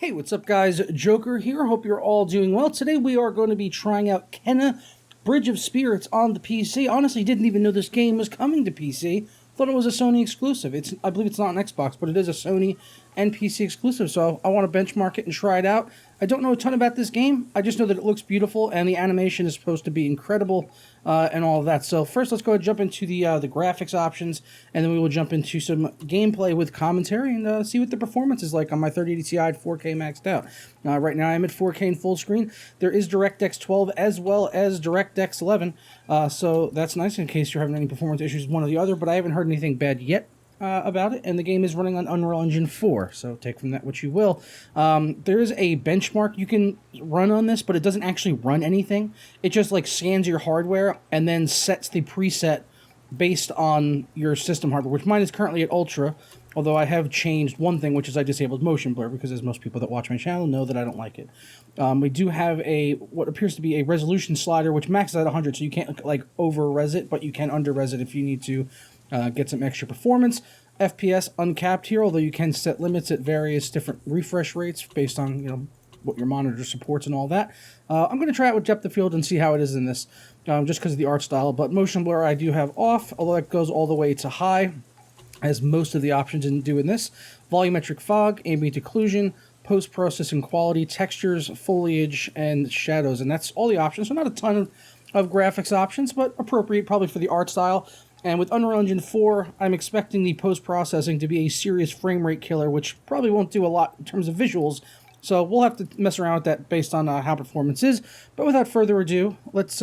Hey, what's up guys? Joker here. Hope you're all doing well. Today we are going to be trying out Kenna Bridge of Spirits on the PC. Honestly, didn't even know this game was coming to PC. Thought it was a Sony exclusive. I believe it's not an Xbox, but it is a Sony and PC exclusive, so I want to benchmark it and try it out. I don't know a ton about this game. I just know that it looks beautiful, and the animation is supposed to be incredible, and all of that. So first, let's go ahead and jump into the graphics options, and then we will jump into some gameplay with commentary and see what the performance is like on my 3080 Ti at 4K maxed out. Right now, I'm at 4K in full screen. There is DirectX 12 as well as DirectX 11, so that's nice in case you're having any performance issues, one or the other, but I haven't heard anything bad yet about it, and the game is running on Unreal Engine 4, so take from that what you will. There is a benchmark you can run on this, but it doesn't actually run anything. It just like scans your hardware and then sets the preset based on your system hardware, which mine is currently at Ultra, although I have changed one thing, which is I disabled motion blur, because as most people that watch my channel know that I don't like it. We do have what appears to be a resolution slider, which maxes at 100, so you can't like over-res it, but you can under-res it if you need to get some extra performance. FPS uncapped here, although you can set limits at various different refresh rates based on what your monitor supports and all that. I'm going to try it with depth of field and see how it is in this, just because of the art style. But motion blur I do have off, although it goes all the way to high, as most of the options didn't do in this. Volumetric fog, ambient occlusion, post-processing quality, textures, foliage, and shadows, and that's all the options. So not a ton of graphics options, but appropriate probably for the art style. And with Unreal Engine 4, I'm expecting the post-processing to be a serious frame rate killer, which probably won't do a lot in terms of visuals. So we'll have to mess around with that based on how performance is. But without further ado, let's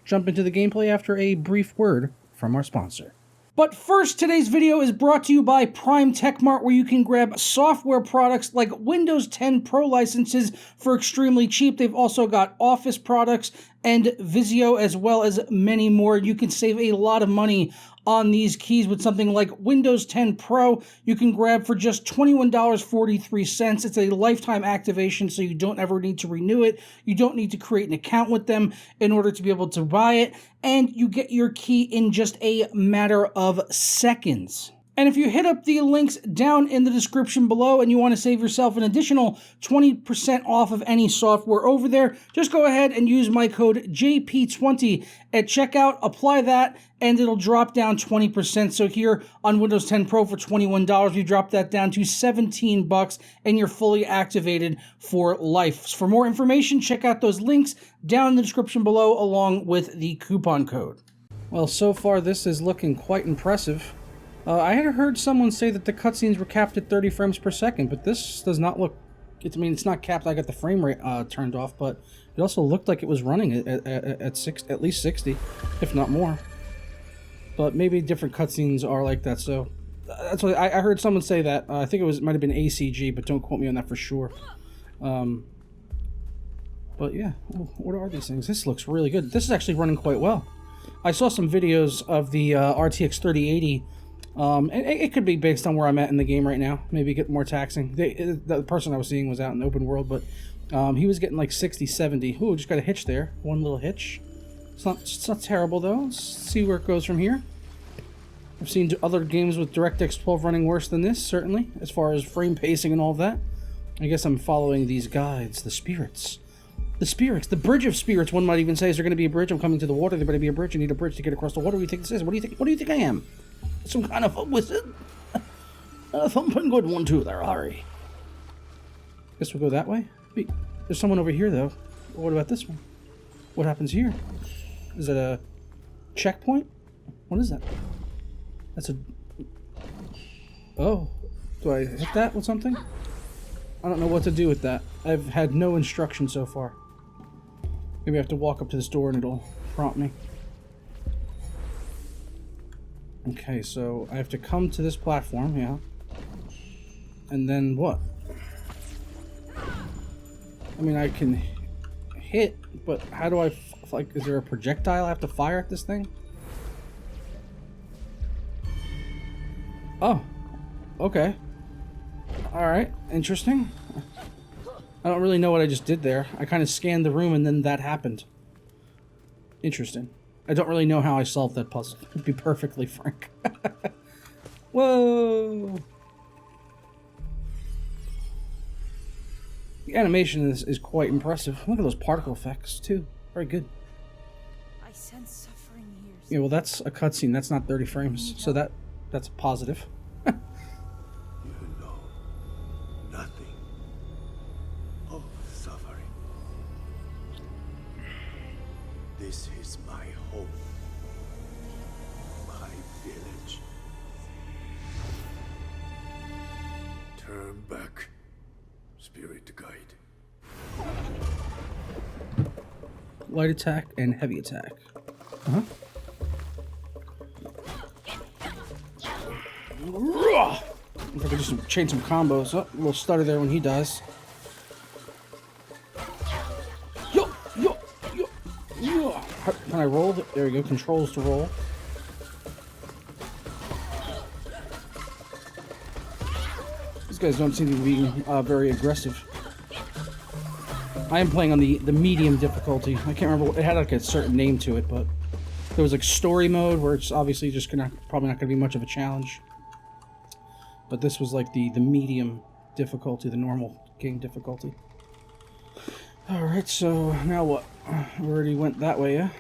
jump into the gameplay after a brief word from our sponsor. But first, today's video is brought to you by Prime Tech Mart, where you can grab software products like Windows 10 Pro licenses for extremely cheap. They've also got Office products and Visio, as well as many more. You can save a lot of money on these keys with something like Windows 10 Pro. You can grab for just $21.43. It's a lifetime activation, so you don't ever need to renew it. You don't need to create an account with them in order to be able to buy it, and you get your key in just a matter of seconds. And if you hit up the links down in the description below and you want to save yourself an additional 20% off of any software over there, just go ahead and use my code JP20 at checkout, apply that, and it'll drop down 20%. So here on Windows 10 Pro for $21, we drop that down to $17, and you're fully activated for life. For more information, check out those links down in the description below along with the coupon code. Well, so far this is looking quite impressive. I had heard someone say that the cutscenes were capped at 30 frames per second, but this does not look... I mean, it's not capped. I got the frame rate turned off, but it also looked like it was running at least 60, if not more. But maybe different cutscenes are like that, so... That's what I heard someone say that. I think it might have been ACG, but don't quote me on that for sure. But yeah, what are these things? This looks really good. This is actually running quite well. I saw some videos of the RTX 3080. It could be based on where I'm at in the game right now. Maybe get more taxing. The person I was seeing was out in the open world, but he was getting like 60, 70. Ooh, just got a hitch there. One little hitch. It's not terrible, though. Let's see where it goes from here. I've seen other games with DirectX 12 running worse than this, certainly, as far as frame pacing and all of that. I guess I'm following these guides, the spirits. The spirits, the bridge of spirits, one might even say. Is there going to be a bridge? I'm coming to the water. There better be a bridge. I need a bridge to get across the water. What do you think this is? What do you think I am? Some kind of a wizard? Thumping good one too there, Harry. Guess we'll go that way. Wait, there's someone over here though. What about this one? What happens here? Is it a checkpoint? What is that? That's a... Oh. Do I hit that with something? I don't know what to do with that. I've had no instruction so far. Maybe I have to walk up to this door and it'll prompt me. Okay, so I have to come to this platform, yeah. And then what? I mean, I can hit, but how do I... Like, is there a projectile I have to fire at this thing? Oh. Okay. Alright, interesting. I don't really know what I just did there. I kind of scanned the room and then that happened. Interesting. I don't really know how I solved that puzzle, to be perfectly frank. Whoa! The animation is quite impressive. Look at those particle effects, too. Very good. I sense suffering here. Yeah, well, that's a cutscene. That's not 30 frames. So that's positive. You know nothing of suffering. This is my home, my village. Turn back, spirit guide. Light attack and heavy attack. Uh-huh. If I could just chain some combos. Oh, a little stutter there when he dies. Yo, yo, yo, yo. Can I roll? There we go. Controls to roll. These guys don't seem to be very aggressive. I am playing on the medium difficulty. I can't remember. It had like a certain name to it, but there was like story mode where it's obviously just probably not gonna be much of a challenge. But this was like the medium difficulty, the normal game difficulty. Alright, so now what? We already went that way, yeah?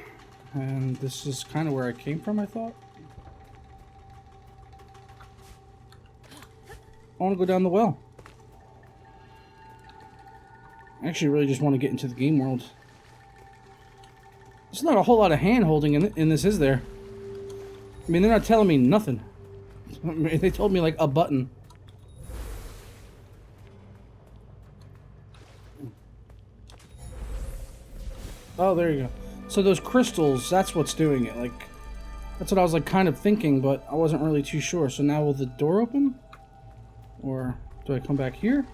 And this is kind of where I came from, I thought. I want to go down the well. I actually really just want to get into the game world. There's not a whole lot of hand-holding in this, is there? I mean, they're not telling me nothing. They told me, like, a button. Oh, there you go. So those crystals, that's what's doing it. Like, that's what I was, like, kind of thinking, but I wasn't really too sure. So now will the door open? Or do I come back here?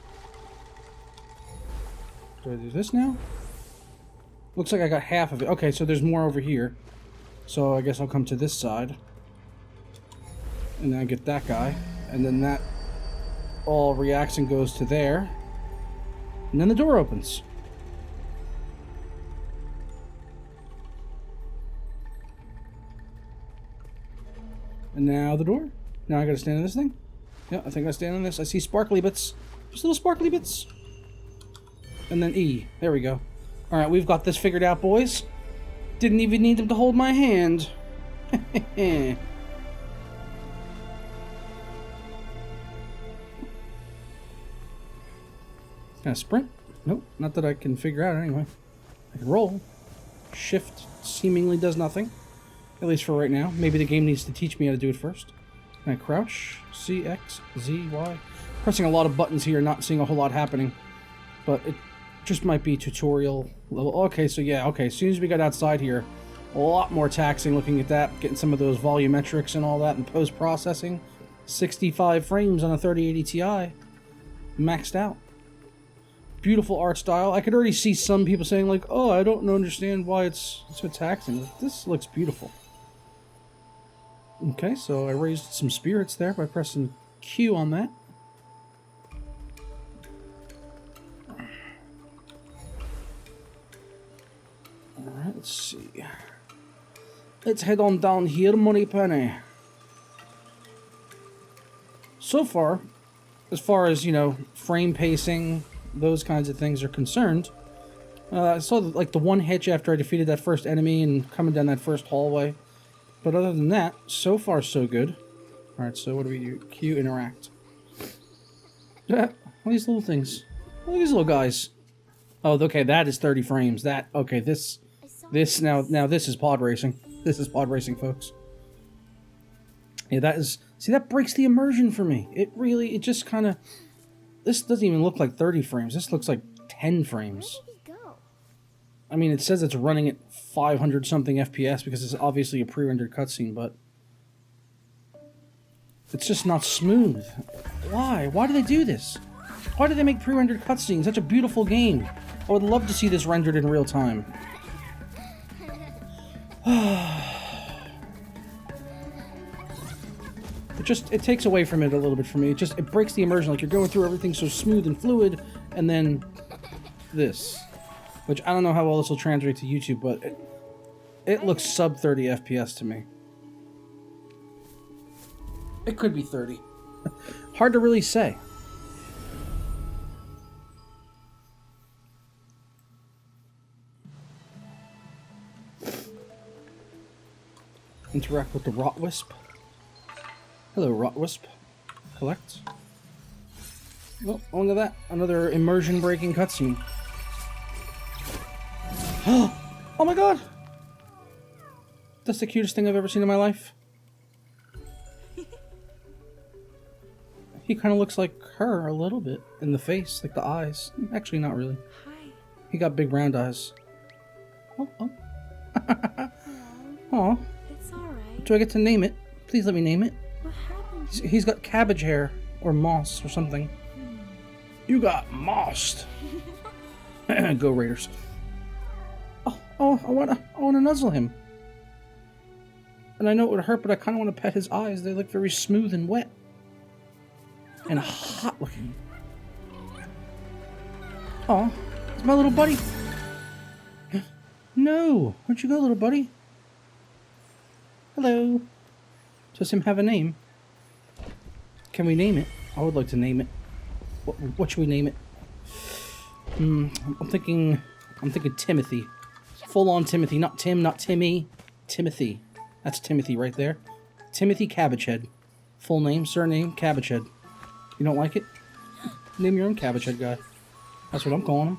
Do I do this now? Looks like I got half of it. Okay, so there's more over here. So I guess I'll come to this side. And then I get that guy. And then that all reacts and goes to there. And then the door opens. And now the door. Now I gotta stand on this thing. Yeah, I think I stand on this. I see sparkly bits. Just little sparkly bits. And then E. There we go. Alright, we've got this figured out, boys. Didn't even need them to hold my hand. Can I sprint? Nope, not that I can figure out anyway. I can roll. Shift seemingly does nothing. At least for right now. Maybe the game needs to teach me how to do it first. Can I crouch? C, X, Z, Y? Pressing a lot of buttons here, not seeing a whole lot happening. But it just might be tutorial level. Okay, so yeah, okay. As soon as we got outside here, a lot more taxing looking at that. Getting some of those volumetrics and all that and post-processing. 65 frames on a 3080 Ti. Maxed out. Beautiful art style. I could already see some people saying like, oh, I don't understand why it's so taxing. This looks beautiful. Okay, so I raised some spirits there by pressing Q on that. Alright, let's see. Let's head on down here, Moneypenny. So far as, you know, frame pacing, those kinds of things are concerned, I saw like the one hitch after I defeated that first enemy and coming down that first hallway. But other than that, so far so good. Alright, so what do we do? Q, interact. Yeah, all these little things. All these little guys. Oh, okay, that is 30 frames. That, okay, this now this is pod racing. This is pod racing, folks. Yeah, that is, see, that breaks the immersion for me. It just kind of, this doesn't even look like 30 frames. This looks like 10 frames. Where did he go? I mean, it says it's running at 500 something FPS because it's obviously a pre-rendered cutscene, but it's just not smooth. Why? Why do they do this? Why do they make pre-rendered cutscenes? Such a beautiful game. I would love to see this rendered in real time. It takes away from it a little bit for me. It breaks the immersion. Like, you're going through everything so smooth and fluid, and then this. Which, I don't know how well this will translate to YouTube, but it looks sub 30 FPS to me. It could be 30. Hard to really say. interact with the Rotwisp. Hello, Rotwisp. Collect. Oh, look at that. Another immersion-breaking cutscene. Oh my god! That's the cutest thing I've ever seen in my life. He kind of looks like her a little bit in the face, like the eyes. Actually, not really. Hi. He got big round eyes. Oh, oh. Aw. It's alright. Do I get to name it? Please let me name it. What happened? He's got cabbage hair or moss or something. You got mossed. Go Raiders. Oh, I wanna nuzzle him. And I know it would hurt, but I kind of want to pet his eyes. They look very smooth and wet. And hot looking. Oh, it's my little buddy. No, where'd you go, little buddy? Hello. Does him have a name? Can we name it? I would like to name it. What should we name it? I'm thinking Timothy. Full on Timothy, not Tim, not Timmy. Timothy. That's Timothy right there. Timothy Cabbagehead. Full name, surname, Cabbagehead. You don't like it? Name your own Cabbagehead guy. That's what I'm calling him.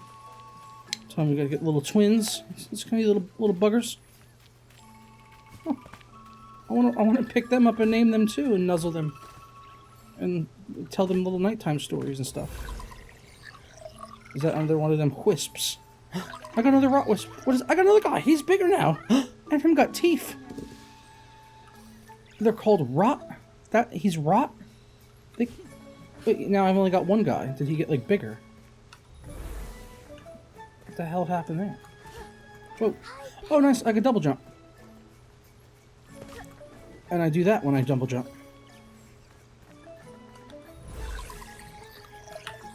So we gotta get little twins. It's gonna be little buggers. Oh, I wanna pick them up and name them too, and nuzzle them, and tell them little nighttime stories and stuff. Is that another one of them wisps? I got another rot wisp. What is? I got another guy. He's bigger now. And him got teeth. They're called rot. He's rot. Wait, now I've only got one guy. Did he get like bigger? What the hell happened there? Whoa. Oh, nice. I can double jump. And I do that when I double jump.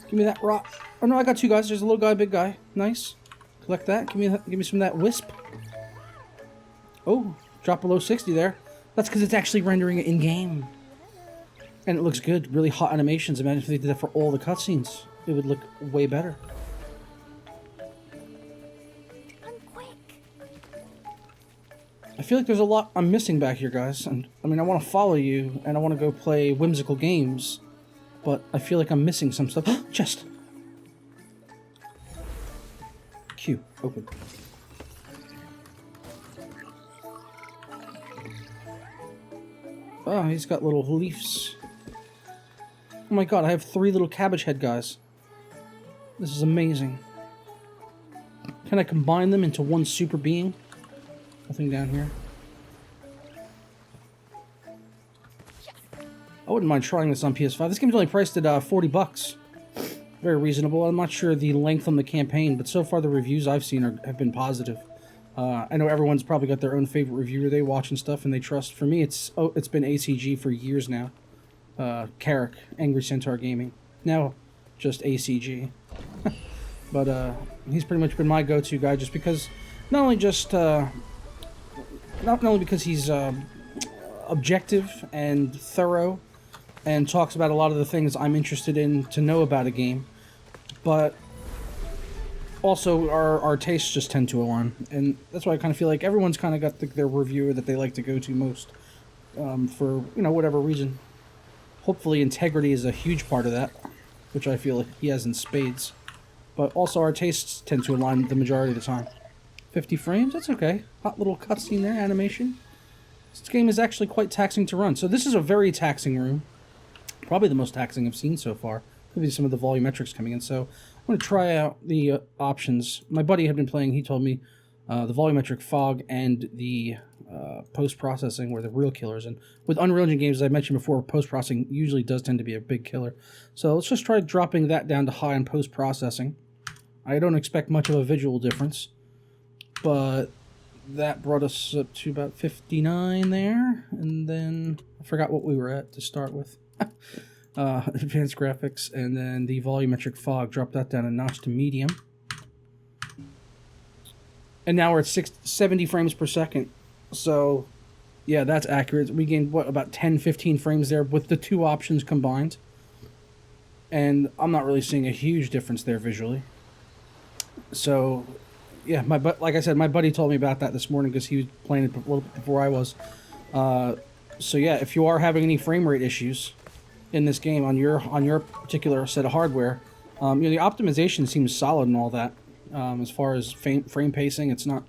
Give me that rot. Oh no, I got two guys. There's a little guy, big guy. Nice. Collect that. Give me some of that wisp. Oh, drop below 60 there. That's because it's actually rendering it in game. And it looks good. Really hot animations. Imagine if they did that for all the cutscenes. It would look way better. I'm quick. I feel like there's a lot I'm missing back here, guys. And I mean, I want to follow you, and I want to go play whimsical games, but I feel like I'm missing some stuff. Chest! Q. Open. Oh, he's got little leaves. Oh my god, I have 3 little cabbage head guys. This is amazing. Can I combine them into one super being? Nothing down here. I wouldn't mind trying this on PS5. This game's only priced at 40 bucks. Very reasonable. I'm not sure the length on the campaign, but so far the reviews I've seen have been positive. I know everyone's probably got their own favorite reviewer they watch and stuff, and they trust. For me, it's been ACG for years now. Carrick, Angry Centaur Gaming. Now, just ACG. But he's pretty much been my go-to guy, just because, not only because he's objective and thorough, and talks about a lot of the things I'm interested in to know about a game, but also our tastes just tend to align, and that's why I kind of feel like everyone's kind of got their reviewer that they like to go to most, for, you know, whatever reason. Hopefully integrity is a huge part of that, which I feel like he has in spades, but also our tastes tend to align the majority of the time. 50 frames, that's okay. Hot little cutscene there, animation. This game is actually quite taxing to run, so this is a very taxing room. Probably the most taxing I've seen so far. Could be some of the volumetrics coming in, so I'm going to try out the options. My buddy had been playing, he told me the volumetric fog and the post-processing were the real killers. And with Unreal Engine games, as I mentioned before, post-processing usually does tend to be a big killer. So let's just try dropping that down to high on post-processing. I don't expect much of a visual difference, but that brought us up to about 59 there, and then I forgot what we were at to start with. Advanced graphics, and then the volumetric fog, dropped that down a notch to medium. And now we're at 70 frames per second. So, yeah, that's accurate. We gained, what, about 10-15 frames there with the two options combined. And I'm not really seeing a huge difference there visually. So, yeah, like I said, my buddy told me about that this morning because he was playing it a little bit before I was. So yeah, if you are having any frame rate issues in this game on your particular set of hardware, you know, the optimization seems solid and all that. As far as frame pacing, it's not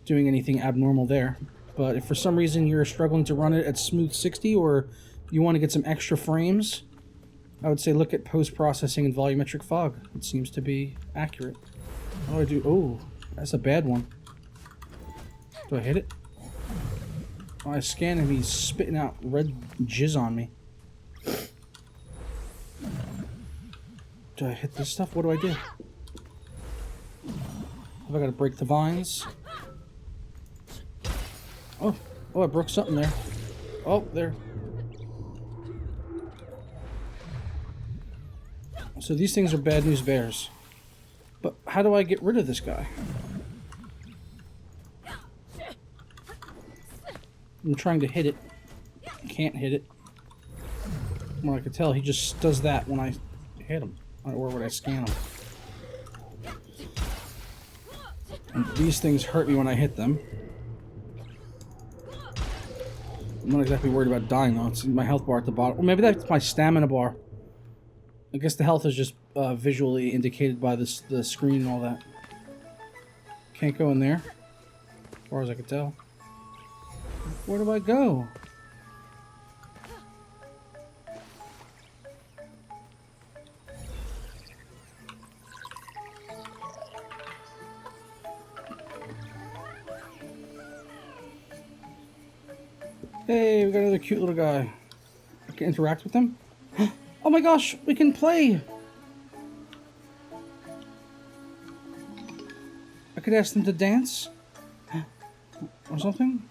doing anything abnormal there. But if for some reason you're struggling to run it at smooth 60 or you want to get some extra frames, I would say look at post-processing and volumetric fog. It seems to be accurate. What do I do? Oh, that's a bad one. Do I hit it? Oh, I scan him, he's spitting out red jizz on me. Do I hit this stuff? What do I do? Have I got to break the vines? Oh, I broke something there. Oh, there. So these things are bad news bears. But how do I get rid of this guy? I'm trying to hit it. Can't hit it. Well, I could tell he just does that when I hit him. Or when I scan him. And these things hurt me when I hit them. I'm not exactly worried about dying though. It's my health bar at the bottom. Or maybe that's my stamina bar. I guess the health is just visually indicated by the screen and all that. Can't go in there, as far as I can tell. Where do I go? Hey, we got another cute little guy. I can interact with him? Oh my gosh, we can play! I could ask them to dance? Or something?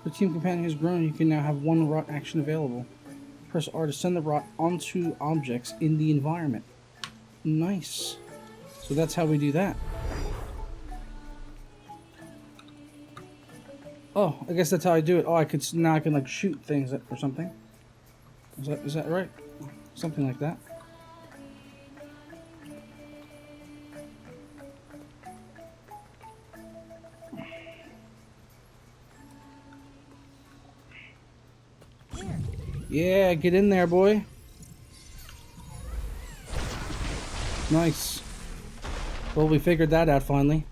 The team companion has grown. You can now have one rot action available. Press R to send the rot onto objects in the environment. Nice. So that's how we do that. Oh, I guess that's how I do it. Oh, now I can like shoot things or something. Is that right? Something like that. Yeah, get in there, boy. Nice. Well, we figured that out finally.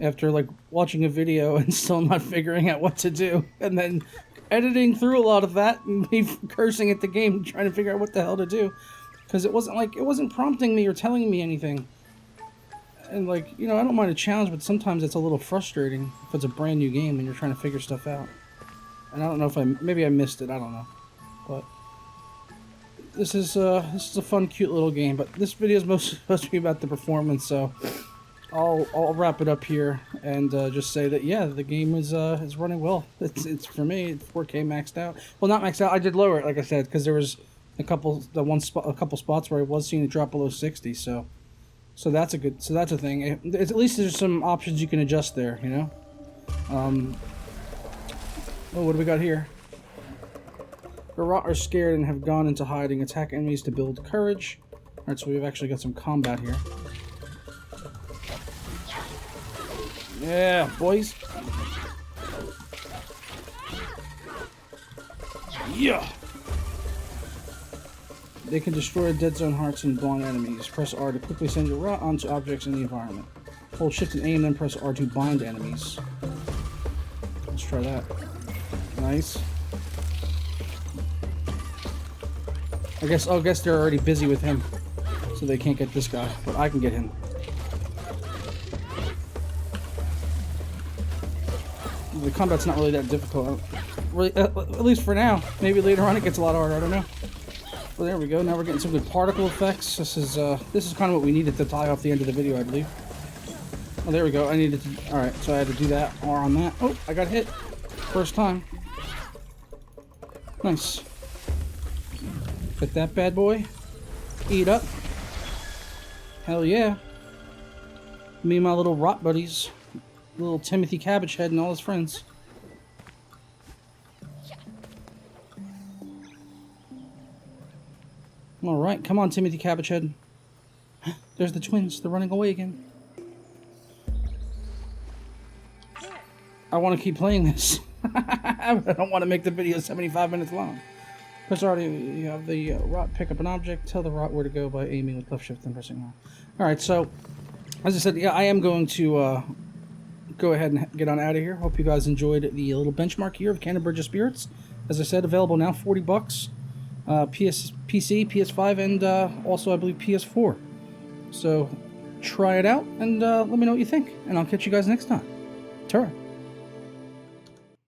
After like watching a video and still not figuring out what to do, and then editing through a lot of that and me cursing at the game trying to figure out what the hell to do, because it wasn't prompting me or telling me anything. And like, you know, I don't mind a challenge, but sometimes it's a little frustrating if it's a brand new game and you're trying to figure stuff out. And I don't know if maybe I missed it, I don't know. But this is a fun, cute little game. But this video is mostly supposed to be about the performance, so I'll wrap it up here and just say that yeah, the game is running well. It's for me, it's 4K maxed out. Well, not maxed out. I did lower it, like I said, because there was a couple spots where I was seeing it drop below 60. So that's a thing. At least there's some options you can adjust there. You know. Oh, what do we got here? The rot are scared and have gone into hiding. Attack enemies to build courage. Alright, so we've actually got some combat here. Yeah, boys. Yeah. They can destroy dead zone hearts and blind enemies. Press R to quickly send your rot onto objects in the environment. Hold Shift and aim, then press R to bind enemies. Let's try that. Nice. I guess they're already busy with him, so they can't get this guy, but I can get him. The combat's not really that difficult, really, at least for now. Maybe later on it gets a lot harder. I don't know. Well, there we go. Now we're getting some good particle effects. This is kind of what we needed to tie off the end of the video, I believe. Oh, there we go. I needed to. All right, so I had to do that or on that. Oh, I got hit. First time. Nice. Get that bad boy. Eat up. Hell yeah. Me and my little rot buddies. Little Timothy Cabbage Head and all his friends. Alright, come on, Timothy Cabbage Head. There's the twins. They're running away again. I want to keep playing this. I don't want to make the video 75 minutes long. Because already you have the rot, pick up an object, tell the rot where to go by aiming with left shift and pressing R. Alright, so, as I said, yeah, I am going to go ahead and get on out of here. Hope you guys enjoyed the little benchmark here of Kenna Bridge of Spirits. As I said, available now, $40. PC, PS5, and also, I believe, PS4. So, try it out, and let me know what you think. And I'll catch you guys next time. Ta-ra.